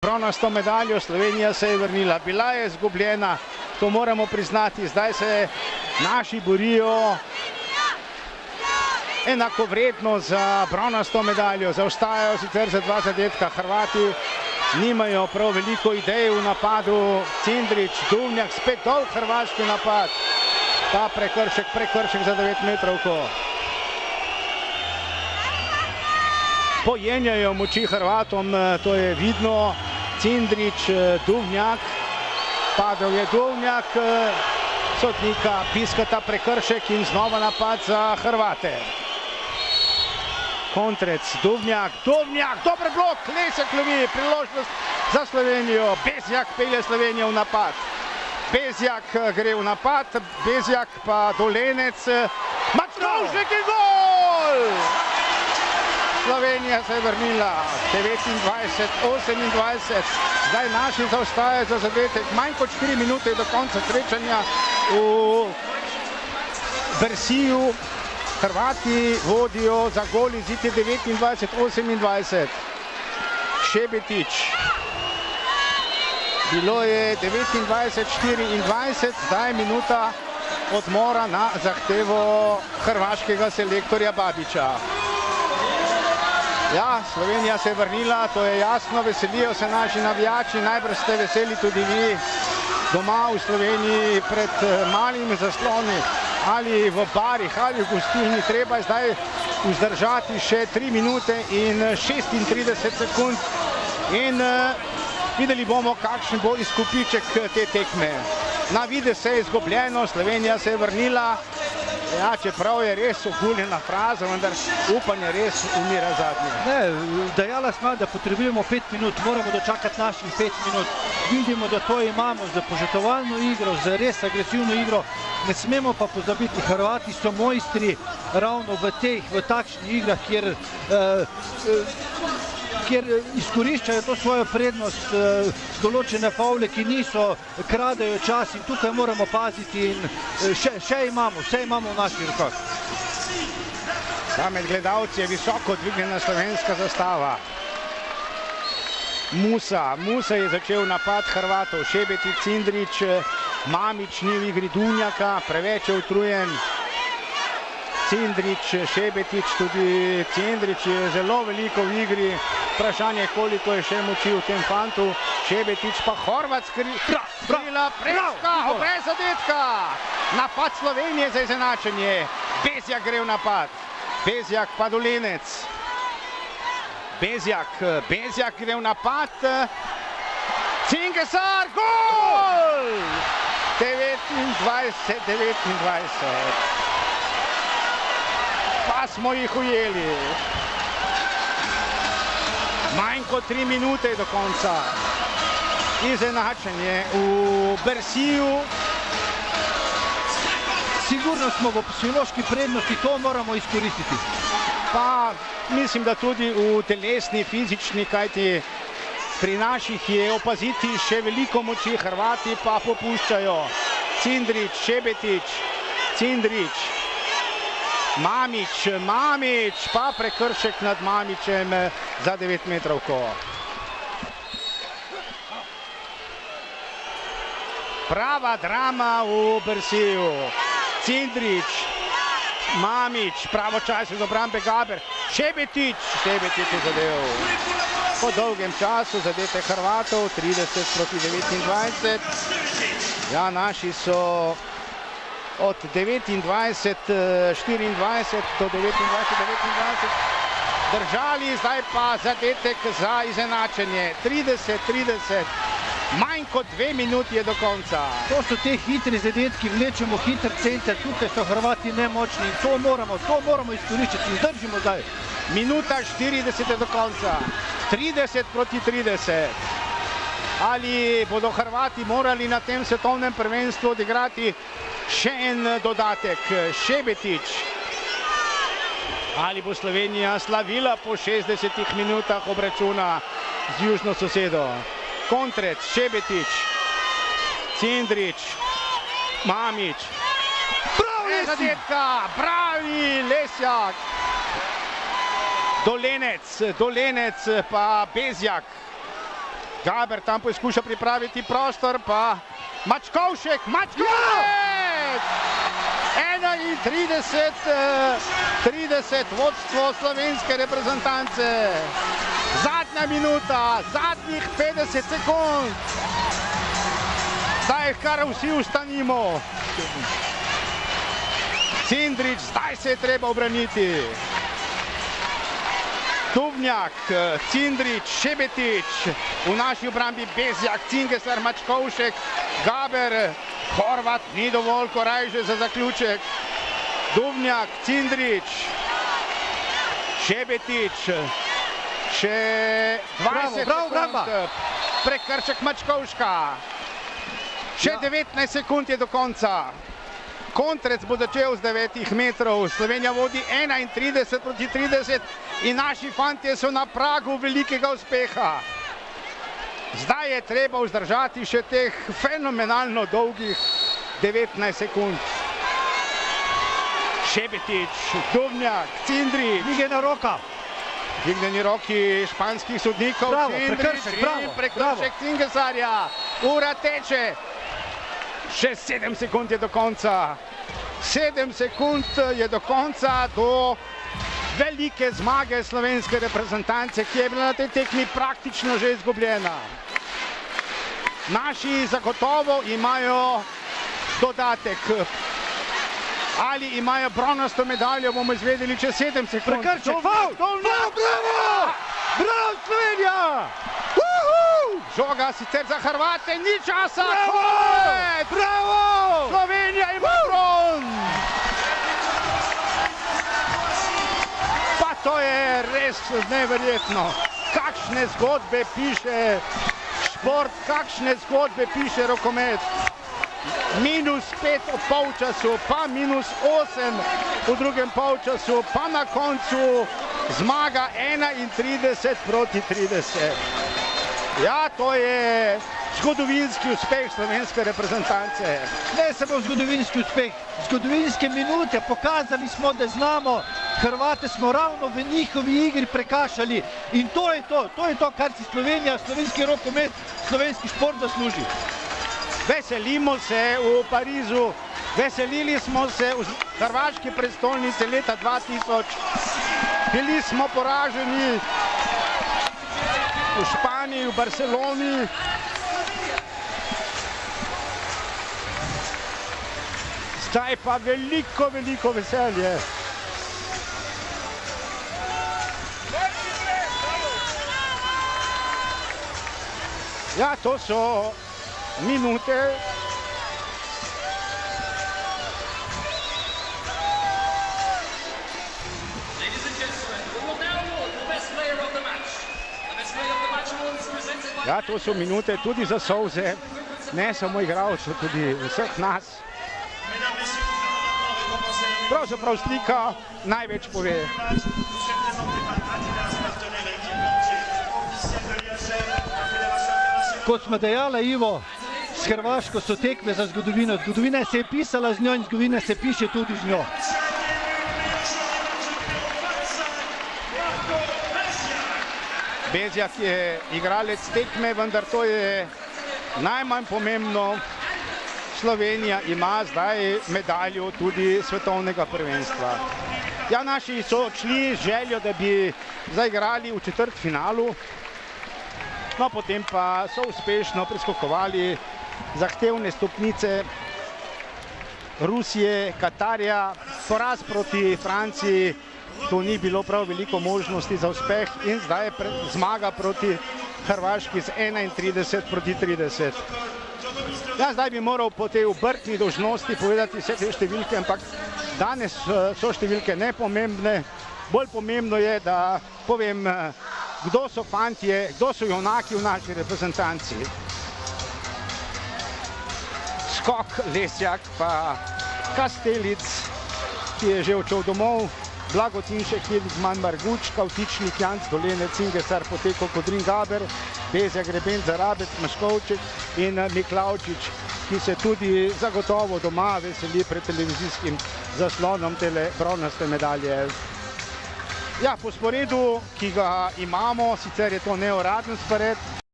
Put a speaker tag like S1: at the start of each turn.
S1: Bronasto medaljo, Slovenija se je vrnila, bila je izgubljena, to moramo priznati, zdaj se naši borijo enakovredno za bronasto medaljo, zaostajajo sicer za 2 zadetka, Hrvati nimajo prav veliko idej v napadu, Cindrić, Duvnjak, spet dolg hrvaški napad, ta prekršek za 9 metrovko. Pojenjajo moči Hrvatom, to je vidno, Cindrić, Duvnjak, padel je Duvnjak, sodnika piskata prekršek in znova napad za Hrvate. Kontrec, Duvnjak, dober blok, Lesjak lovi, priložnost za Slovenijo, Bezjak pelje Slovenijo v napad. Bezjak gre v napad, Bezjak pa Dolenec, Mačkovšek in gol! Slovenija se je vrnila, 29-28, zdaj naši zaostajajo za zadetek, manj kot 4 minute do konca srečanja v Bersiju. Hrvati vodijo za gol izid je 29-28. Šebetić. Bilo je 29-24, zdaj minuta odmora na zahtevo hrvaškega selektorja Babića. Ja, Slovenija se je vrnila, to je jasno, veselijo se naši navijači, najbrž ste veseli tudi vi doma v Sloveniji pred malimi zasloni ali v barih ali v gostilni. Treba je zdaj vzdržati še 3 minute in 36 sekund in videli bomo, kakšen bo izkupiček te tekme. Na videz se je izgubljeno, Slovenija se je vrnila. Ja, čeprav je res oguljena fraza, vendar upanje res umira zadnje.
S2: Ne, dejala smo, da potrebujemo 5 minut, moramo dočakati naših 5 minut. Vidimo, da to imamo za požrtvovalno igro, za res agresivno igro. Ne smemo pa pozabiti, Hrvati so mojstri ravno v takšnih igrah, kjer izkoriščajo to svojo prednost, določene favle, ki niso, kradejo čas in tukaj moramo paziti in vse imamo v naših rokah.
S1: Tam med gledalci je visoko dvignjena slovenska zastava. Musa je začel napad Hrvatov, Šebetić, Cindrić, Mamić ni v igri, Duvnjaka, preveč je utrujen. Cindrić, Šebetić, tudi Cindrić je zelo veliko v igri. Vprašanje, koliko je še moči v tem fantu. Šebetić pa Horvat skrila, Preska, brez zadetka. Napad Slovenije za izenačenje. Bezjak gre v napad. Bezjak pa Dolenec. Bezjak gre v napad. Cingesar, gol! 29-29. Pa smo jih ujeli. Manj kot 3 minute do konca. Izenačenje v Bersiju.
S2: Sigurno smo v psihološki prednosti, to moramo izkoristiti.
S1: Pa mislim, da tudi v telesni, fizični, kajti pri naših je opaziti še veliko moči, Hrvati pa popuščajo. Cindrić, Šebetić, Cindrić. Mamić, pa prekršek nad Mamićem za 9 metrovko. Prava drama v Bersiju. Cindrić, Mamić, pravočasno za obrambe Gaber. Šebetić je zadev. Po dolgem času zadete Hrvatov, 30-29. Ja, naši so od 29-24 do 29-29 držali, zdaj pa zadetek za izenačenje. 30-30, manj kot 2 minuti je do konca.
S2: To so te hitri zadetki, vlečemo hiter center, tukaj so Hrvati nemočni in to moramo izkoriščiti. Zdržimo zdaj.
S1: Minuta 40 do konca, 30-30. Ali bodo Hrvati morali na tem svetovnem prvenstvu odigrati še en dodatek? Šebetić. Ali bo Slovenija slavila po 60 minutah obračuna z južno sosedo? Kontrec, Šebetić, Cindrić, Mamić. Pravi zadetka, pravi Lesjak. Dolenec pa Bezjak. Gaber tam poskuša pripraviti prostor, pa Mačkovšek! 31-30 vodstvo slovenske reprezentance. Zadnja minuta, zadnjih 50 sekund. Zdaj kar vsi ustanimo. Cindrić, zdaj se je treba obraniti. Duvnjak, Cindrić, Šebetić, v naši obrambi Bezjak, Cingesar, Mačkovšek, Gaber, Horvat ni dovolj korajže za zaključek. Duvnjak, Cindrić, Šebetić, še 20 sekund, prekršek Mačkovška, še 19 sekund je do konca. Kontrec bo začel z 9 metrov, Slovenija vodi 31-30 in naši fantje so na pragu velikega uspeha. Zdaj je treba vzdržati še teh fenomenalno dolgih 19 sekund. Šebetić, Duvnjak, Cindrić.
S2: Dvignjena roka.
S1: Dvignjeni roki španskih sodnikov.
S2: Bravo,
S1: Cindrić, prekršek Cingesarja. Ura teče. Še 7 sekund je do konca. 7 sekund je do konca, do velike zmage slovenske reprezentance, ki je bila na tej tekmi praktično že izgubljena. Naši zagotovo imajo dodatek. Ali imajo bronasto medaljo, bomo izvedeli čez 7 sekund.
S2: Prekršek, faul! Bravo! Bravo, Slovenija!
S1: Žoga sicer za Hrvate, ni časa!
S2: Bravo!
S1: Slovenija ima bron! Pa to je res neverjetno. Kakšne zgodbe piše šport, kakšne zgodbe piše rokomet. -5 v polčasu, pa -8 v drugem polčasu, pa na koncu zmaga 31-30. Ja, to je zgodovinski uspeh slovenske reprezentance.
S2: Ne samo zgodovinski uspeh, zgodovinske minute, pokazali smo, da znamo. Hrvate smo ravno v njihovi igri prekašali in to je to, kar si Slovenija, slovenski rokomet, slovenski šport zasluži.
S1: Veselimo se v Parizu, veselili smo se v hrvaški prestolnici leta 2000. Bili smo poraženi v Španiji, v Barceloni. Zdaj pa veliko veselje. Ja, to so minute. Ja, to so minute tudi za solze, ne samo igralcev, tudi vseh nas. Pravzaprav slika največ pove.
S2: Kot smo dejala, Ivo, s Hrvaško so tekme za zgodovino. Zgodovina se je pisala z njo in zgodovina se piše tudi z njo.
S1: Bezjak je igralec tekme, vendar to je najmanj pomembno. Slovenija ima zdaj medaljo tudi svetovnega prvenstva. Ja, naši so odšli z željo, da bi zaigrali v četrtfinalu, no potem pa so uspešno preskokovali zahtevne stopnice Rusije, Katarja, poraz proti Franciji. To ni bilo prav veliko možnosti za uspeh in zdaj je zmaga proti Hrvaški z 31-30. Ja, zdaj bi moral po tej obrtni dolžnosti povedati vse te številke, ampak danes so številke nepomembne. Bolj pomembno je, da povem, kdo so fantje, kdo so junaki v naši reprezentanci. Skok, Lesjak, pa Kastelic, ki je že odšel domov. Blagotinšek, Hildman, Marguč, Kavtičnik, Janc, Dolenec, Cingesar, Poteko, Kodrin, Gaber, Bezjak, Greben, Zarabec, Maškovček in Miklavčič, ki se tudi zagotovo doma veseli pred televizijskim zaslonom tele bronaste medalje. Ja, po sporedu, ki ga imamo, sicer je to neuradni spored,